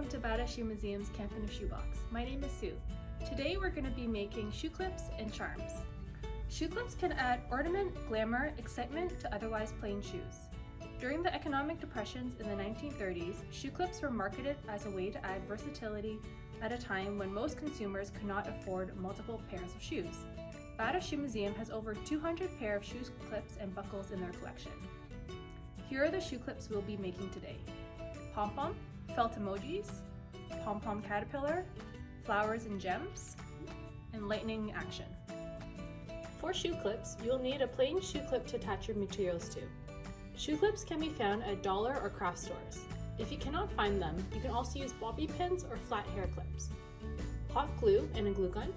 welcome to Bedazzle Museum's Camping of Shoebox. My name is Sue. Today we're going to be making shoe clips and charms. Shoe clips can add ornament, glamour, excitement to otherwise plain shoes. During the economic depressions in the 1930s, shoe clips were marketed as a way to add versatility at a time when most consumers could not afford multiple pairs of shoes. Bedazzle Museum has over 200 pair of shoe clips and buckles in their collection. Here are the shoe clips we'll be making today. Pom-pom, felt emojis, pom-pom caterpillar, flowers and gems, and lightning action. For shoe clips, you'll need a plain shoe clip to attach your materials to. Shoe clips can be found at dollar or craft stores. If you cannot find them, you can also use bobby pins or flat hair clips. Hot glue and a glue gun.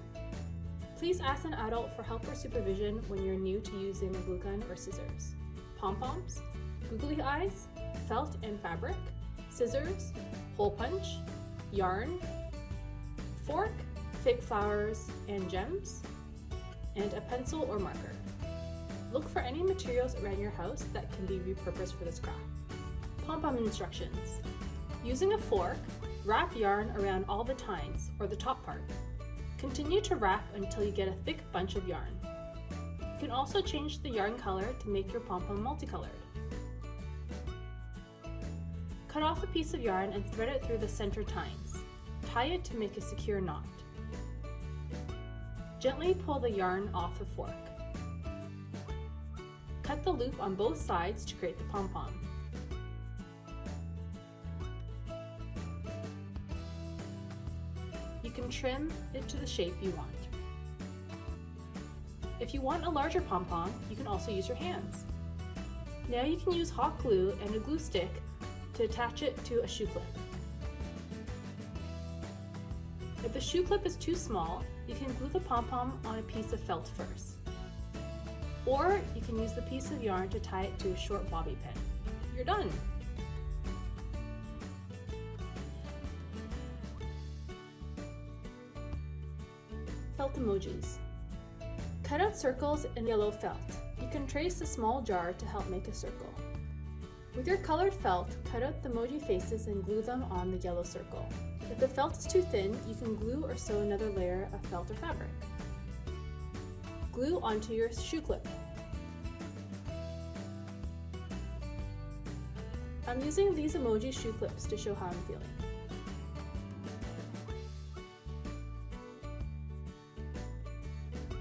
Please ask an adult for help or supervision when you're new to using a glue gun or scissors. Pom-poms, googly eyes, felt and fabric, scissors, hole punch, yarn, fork, fake flowers and gems, and a pencil or marker. Look for any materials around your house that can be repurposed for this craft. Pom-pom instructions. Using a fork, wrap yarn around all the tines, or the top part. Continue to wrap until you get a thick bunch of yarn. You can also change the yarn color to make your pom-pom multicolored. Cut off a piece of yarn and thread it through the center tines. Tie it to make a secure knot. Gently pull the yarn off the fork. Cut the loop on both sides to create the pom-pom. You can trim it to the shape you want. If you want a larger pom-pom, you can also use your hands. Now you can use hot glue and a glue stick to attach it to a shoe clip. If the shoe clip is too small, you can glue the pom-pom on a piece of felt first. Or you can use the piece of yarn to tie it to a short bobby pin. You're done! Felt emojis. Cut out circles in yellow felt. You can trace a small jar to help make a circle. With your colored felt, cut out the emoji faces and glue them on the yellow circle. If the felt is too thin, you can glue or sew another layer of felt or fabric. Glue onto your shoe clip. I'm using these emoji shoe clips to show how I'm feeling.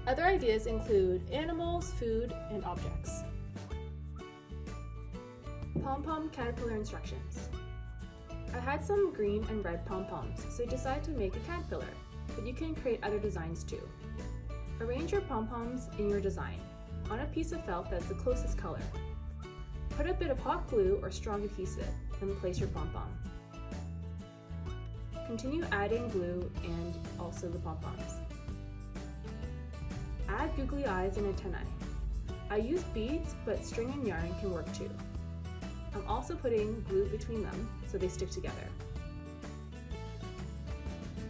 Other ideas include animals, food, and objects. Pom-pom caterpillar instructions. I had some green and red pom-poms, so I decided to make a caterpillar, but you can create other designs too. Arrange your pom-poms in your design on a piece of felt that's the closest color. Put a bit of hot glue or strong adhesive, then place your pom-pom. Continue adding glue and also the pom-poms. Add googly eyes and antennae. I use beads, but string and yarn can work too. I'm also putting glue between them so they stick together.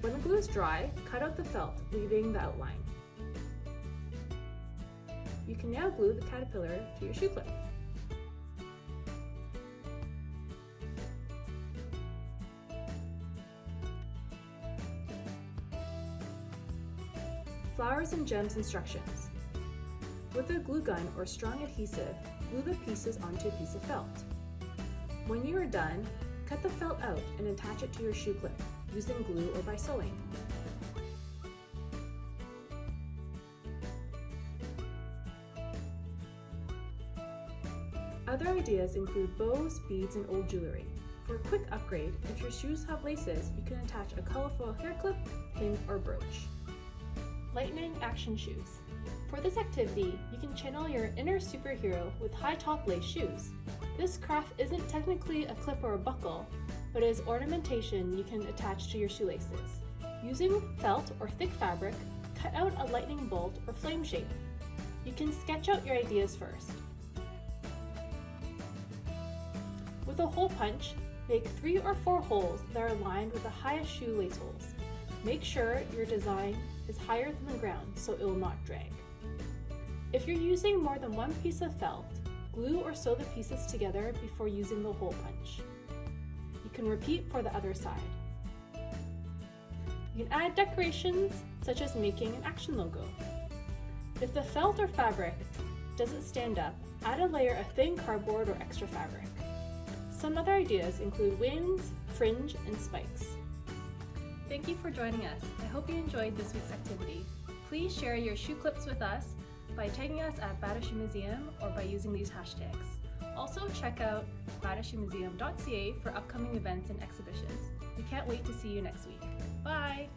When the glue is dry, cut out the felt, leaving the outline. You can now glue the caterpillar to your shoe clip. Flowers and gems instructions. With a glue gun or strong adhesive, glue the pieces onto a piece of felt. When you are done, cut the felt out and attach it to your shoe clip, using glue or by sewing. Other ideas include bows, beads, and old jewelry. For a quick upgrade, if your shoes have laces, you can attach a colorful hair clip, pin, or brooch. Lightning action shoes. For this activity, you can channel your inner superhero with high-top lace shoes. This craft isn't technically a clip or a buckle, but is ornamentation you can attach to your shoelaces. Using felt or thick fabric, cut out a lightning bolt or flame shape. You can sketch out your ideas first. With a hole punch, make 3 or 4 holes that are lined with the highest shoelace holes. Make sure your design is higher than the ground so it will not drag. If you're using more than one piece of felt, glue or sew the pieces together before using the hole punch. You can repeat for the other side. You can add decorations, such as making an action logo. If the felt or fabric doesn't stand up, add a layer of thin cardboard or extra fabric. Some other ideas include wings, fringe, and spikes. Thank you for joining us. I hope you enjoyed this week's activity. Please share your shoe clips with us by tagging us at Bedazzle Museum or by using these hashtags. Also check out bedazzlemuseum.ca for upcoming events and exhibitions. We can't wait to see you next week. Bye!